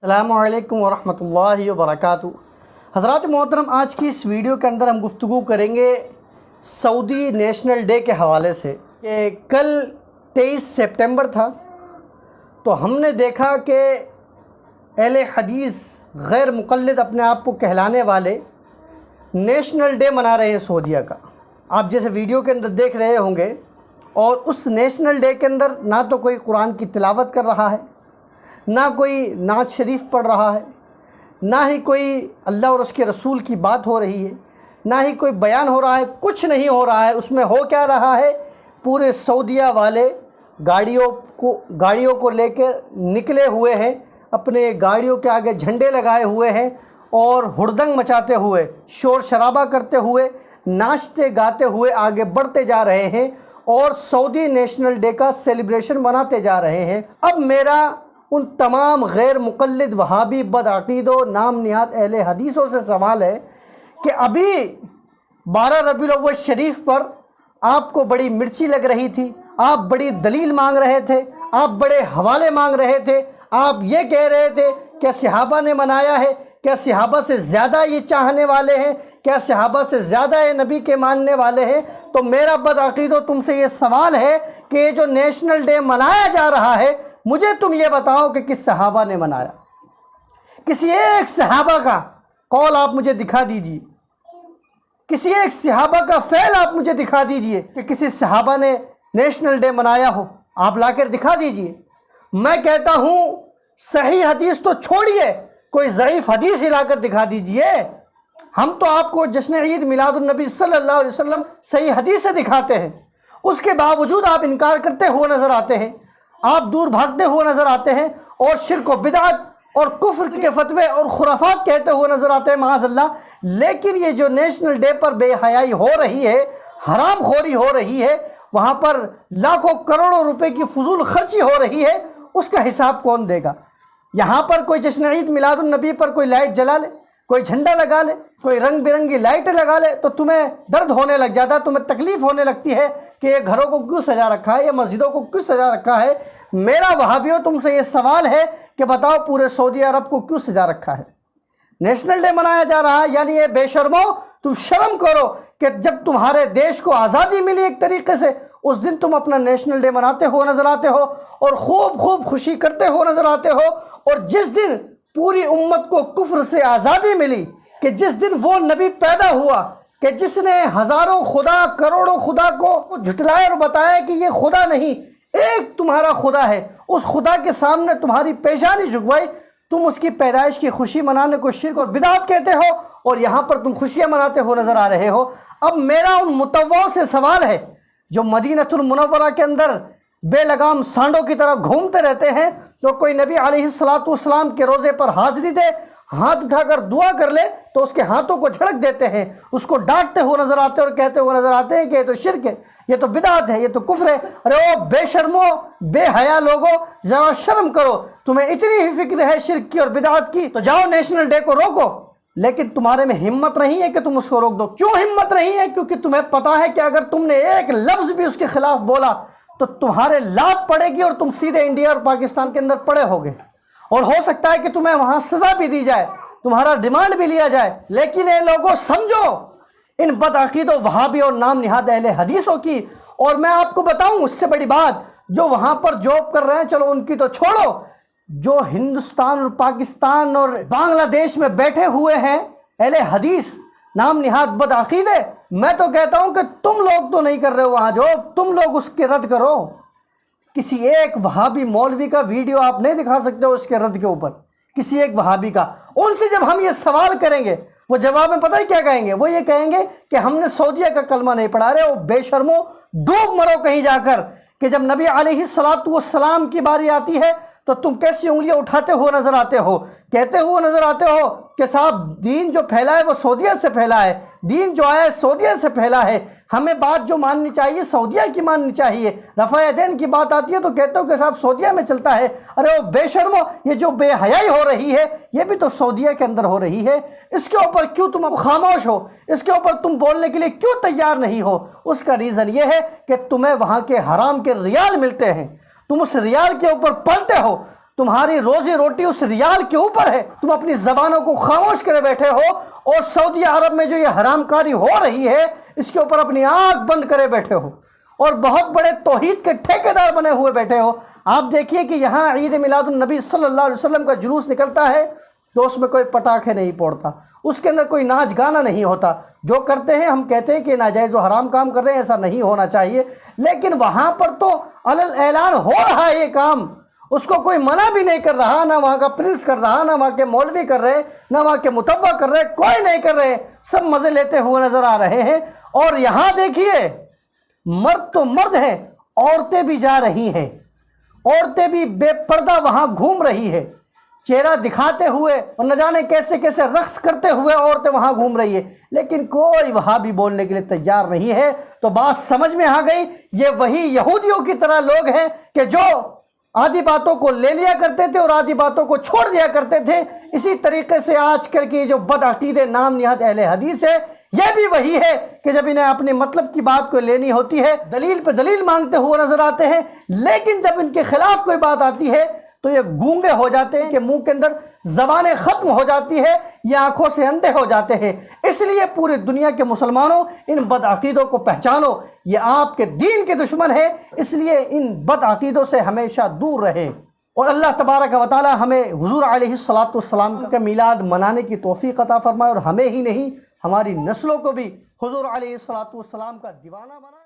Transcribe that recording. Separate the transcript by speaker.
Speaker 1: السلام علیکم ورحمۃ اللہ وبرکاتہ۔ حضرات محترم، آج کی اس ویڈیو کے اندر ہم گفتگو کریں گے سعودی نیشنل ڈے کے حوالے سے کہ کل 23 سپٹمبر تھا، تو ہم نے دیکھا کہ اہل حدیث غیر مقلد اپنے آپ کو کہلانے والے نیشنل ڈے منا رہے ہیں سعودیہ کا۔ آپ جیسے ویڈیو کے اندر دیکھ رہے ہوں گے، اور اس نیشنل ڈے کے اندر نہ تو کوئی قرآن کی تلاوت کر رہا ہے، نہ کوئی نعت شریف پڑھ رہا ہے، نہ ہی کوئی اللہ اور اس کے رسول کی بات ہو رہی ہے، نہ ہی کوئی بیان ہو رہا ہے، کچھ نہیں ہو رہا ہے۔ اس میں ہو کیا رہا ہے، پورے سعودیہ والے گاڑیوں کو لے کے نکلے ہوئے ہیں، اپنے گاڑیوں کے آگے جھنڈے لگائے ہوئے ہیں اور ہڑدنگ مچاتے ہوئے، شور شرابہ کرتے ہوئے، ناچتے گاتے ہوئے آگے بڑھتے جا رہے ہیں اور سعودی نیشنل ڈے کا سیلیبریشن مناتے جا رہے ہیں۔ اب میرا ان تمام غیر مقلد وہابی بدعقید و نام نہاد اہل حدیثوں سے سوال ہے کہ ابھی 12 ربیع الاول شریف پر آپ کو بڑی مرچی لگ رہی تھی، آپ بڑی دلیل مانگ رہے تھے، آپ بڑے حوالے مانگ رہے تھے، آپ یہ کہہ رہے تھے کہ صحابہ نے منایا ہے، کیا صحابہ سے زیادہ یہ چاہنے والے ہیں، کیا صحابہ سے زیادہ یہ نبی کے ماننے والے ہیں؟ تو میرا بدعقیدو تم سے یہ سوال ہے کہ یہ جو نیشنل ڈے منایا جا رہا ہے، مجھے تم یہ بتاؤ کہ کس صحابہ نے منایا؟ کسی ایک صحابہ کا قول آپ مجھے دکھا دیجئے، کسی ایک صحابہ کا فعل آپ مجھے دکھا دیجئے کہ کسی صحابہ نے نیشنل ڈے منایا ہو، آپ لا کر دکھا دیجئے۔ میں کہتا ہوں صحیح حدیث تو چھوڑیے، کوئی ضعیف حدیث ہی لا کر دکھا دیجئے۔ ہم تو آپ کو جشن عید میلاد النبی صلی اللہ علیہ وسلم صحیح حدیث سے دکھاتے ہیں، اس کے باوجود آپ انکار کرتے ہوئے نظر آتے ہیں، آپ دور بھاگتے ہوئے نظر آتے ہیں اور شرک و بدعت اور کفر کے فتوے اور خرافات کہتے ہوئے نظر آتے ہیں معاذ اللہ۔ لیکن یہ جو نیشنل ڈے پر بے حیائی ہو رہی ہے، حرام خوری ہو رہی ہے، وہاں پر لاکھوں کروڑوں روپے کی فضول خرچی ہو رہی ہے، اس کا حساب کون دے گا؟ یہاں پر کوئی جشن عید میلاد النبی پر کوئی لائٹ جلا لے، کوئی جھنڈا لگا لے، کوئی رنگ برنگی لائٹیں لگا لے تو تمہیں درد ہونے لگ جاتا ہے، تمہیں تکلیف ہونے لگتی ہے کہ یہ گھروں کو کیوں سجا رکھا ہے، یہ مسجدوں کو کیوں سجا رکھا ہے۔ میرا وہابیوں تم سے یہ سوال ہے کہ بتاؤ پورے سعودی عرب کو کیوں سجا رکھا ہے؟ نیشنل ڈے منایا جا رہا ہے، یعنی یہ بے شرمو، تم شرم کرو کہ جب تمہارے دیش کو آزادی ملی ایک طریقے سے، اس دن تم اپنا نیشنل ڈے مناتے ہو نظر آتے ہو اور خوب خوشی کرتے ہو نظر آتے ہو، اور جس دن پوری امت کو کفر سے آزادی ملی، کہ جس دن وہ نبی پیدا ہوا کہ جس نے ہزاروں خدا کروڑوں خدا کو جھٹلایا اور بتایا کہ یہ خدا نہیں، ایک تمہارا خدا ہے، اس خدا کے سامنے تمہاری پیشانی جھکوائی، تم اس کی پیدائش کی خوشی منانے کو شرک اور بدعت کہتے ہو، اور یہاں پر تم خوشیاں مناتے ہو نظر آ رہے ہو۔ اب میرا ان متوعوں سے سوال ہے جو مدینۃ المنورہ کے اندر بے لگام سانڈوں کی طرح گھومتے رہتے ہیں، تو کوئی نبی علیہ السلام کے روزے پر حاضری دے، ہاتھ اٹھا کر دعا کر لے تو اس کے ہاتھوں کو جھڑک دیتے ہیں، اس کو ڈانٹتے ہوئے نظر آتے ہیں اور کہتے ہوئے نظر آتے ہیں کہ یہ تو شرک ہے، یہ تو بدعت ہے، یہ تو کفر ہے۔ ارے او بے شرمو، بے حیا لوگو، ذرا شرم کرو، تمہیں اتنی ہی فکر ہے شرک کی اور بدعت کی تو جاؤ نیشنل ڈے کو روکو، لیکن تمہارے میں ہمت نہیں ہے کہ تم اس کو روک دو۔ کیوں ہمت نہیں ہے؟ کیونکہ تمہیں پتا ہے کہ اگر تم نے ایک لفظ بھی اس کے خلاف بولا تو تمہارے لات پڑے گی اور تم سیدھے انڈیا اور پاکستان کے اندر پڑے ہوگے، اور ہو سکتا ہے کہ تمہیں وہاں سزا بھی دی جائے، تمہارا ڈیمانڈ بھی لیا جائے۔ لیکن اے لوگوں سمجھو ان بدعقید و وہابی اور نام نہاد اہل حدیثوں کی، اور میں آپ کو بتاؤں اس سے بڑی بات، جو وہاں پر جاب کر رہے ہیں چلو ان کی تو چھوڑو، جو ہندوستان اور پاکستان اور بنگلہ دیش میں بیٹھے ہوئے ہیں اہل حدیث نام نہاد بدعقیدے، میں تو کہتا ہوں کہ تم لوگ تو نہیں کر رہے ہو وہاں جو، تم لوگ اس کے رد کرو۔ کسی ایک وہابی مولوی کا ویڈیو آپ نہیں دکھا سکتے ہو اس کے رد کے اوپر، کسی ایک وہابی کا۔ ان سے جب ہم یہ سوال کریں گے، وہ جواب میں پتہ ہے کیا کہیں گے؟ وہ یہ کہیں گے کہ ہم نے سعودیہ کا کلمہ نہیں پڑھا رہے، وہ بے شرمو ڈوب مرو کہیں جا کر، کہ جب نبی علیہ السلام کی باری آتی ہے تو تم کیسی انگلیاں اٹھاتے ہوئے نظر آتے ہو، کہتے ہوئے نظر آتے ہو کہ صاحب دین جو پھیلا ہے وہ سعودیہ سے پھیلا ہے، دین جو آیا ہے سعودیہ سے پھیلا ہے، ہمیں بات جو ماننی چاہیے سعودیہ کی ماننی چاہیے، رفع دین کی بات آتی ہے تو کہتے ہو کہ صاحب سعودیہ میں چلتا ہے۔ ارے وہ بے شرمو، یہ جو بے حیائی ہو رہی ہے یہ بھی تو سعودیہ کے اندر ہو رہی ہے، اس کے اوپر کیوں تم خاموش ہو؟ اس کے اوپر تم بولنے کے لیے کیوں تیار نہیں ہو؟ اس کا ریزن یہ ہے کہ تمہیں وہاں کے حرام کے ریال ملتے ہیں، تم اس ریال کے اوپر پلتے ہو، تمہاری روزی روٹی اس ریال کے اوپر ہے، تم اپنی زبانوں کو خاموش کرے بیٹھے ہو، اور سعودی عرب میں جو یہ حرام کاری ہو رہی ہے اس کے اوپر اپنی آنکھ بند کرے بیٹھے ہو، اور بہت بڑے توحید کے ٹھیکیدار بنے ہوئے بیٹھے ہو۔ آپ دیکھیے کہ یہاں عید میلاد النبی صلی اللہ علیہ وسلم کا جلوس نکلتا ہے تو اس میں کوئی پٹاخے نہیں پھوڑتا، اس کے اندر کوئی ناچ گانا نہیں ہوتا۔ جو کرتے ہیں ہم کہتے ہیں کہ ناجائز و حرام کام کر رہے ہیں، ایسا نہیں ہونا چاہیے، لیکن وہاں پر تو علل اعلان ہو رہا ہے یہ کام، اس کو کوئی منع بھی نہیں کر رہا، نہ وہاں کا پرنس کر رہا، نہ وہاں کے مولوی کر رہے، نہ وہاں کے متوع کر رہے، کوئی نہیں کر رہے، سب مزے لیتے ہوئے نظر آ رہے ہیں۔ اور یہاں دیکھیے مرد تو مرد ہیں، عورتیں بھی جا رہی ہیں، عورتیں بھی بے پردہ وہاں گھوم رہی ہے، چہرہ دکھاتے ہوئے اور نہ جانے کیسے کیسے رقص کرتے ہوئے عورتیں وہاں گھوم رہی ہے، لیکن کوئی وہاں بھی بولنے کے لیے تیار نہیں ہے۔ تو بات سمجھ میں آ گئی، یہ وہی یہودیوں کی طرح لوگ ہیں کہ جو آدھی باتوں کو لے لیا کرتے تھے اور آدھی باتوں کو چھوڑ دیا کرتے تھے۔ اسی طریقے سے آج کل کی جو بدعقیدے نام نہاد اہل حدیث ہے، یہ بھی وہی ہے کہ جب انہیں اپنے مطلب کی بات کو لینی ہوتی ہے دلیل پہ دلیل مانگتے ہوئے نظر آتے ہیں، لیکن جب ان کے خلاف کوئی بات آتی ہے تو یہ گونگے ہو جاتے ہیں کہ منہ کے اندر زبانیں ختم ہو جاتی ہے، یہ آنکھوں سے اندھے ہو جاتے ہیں۔ اس لیے پوری دنیا کے مسلمانوں ان بدعقیدوں کو پہچانو، یہ آپ کے دین کے دشمن ہے، اس لیے ان بدعقیدوں سے ہمیشہ دور رہے۔ اور اللہ تبارک و تعالی ہمیں حضور علیہ السلام کا میلاد منانے کی توفیق عطا فرمائے، اور ہمیں ہی نہیں ہماری نسلوں کو بھی حضور علیہ السلام کا دیوانہ بنائے۔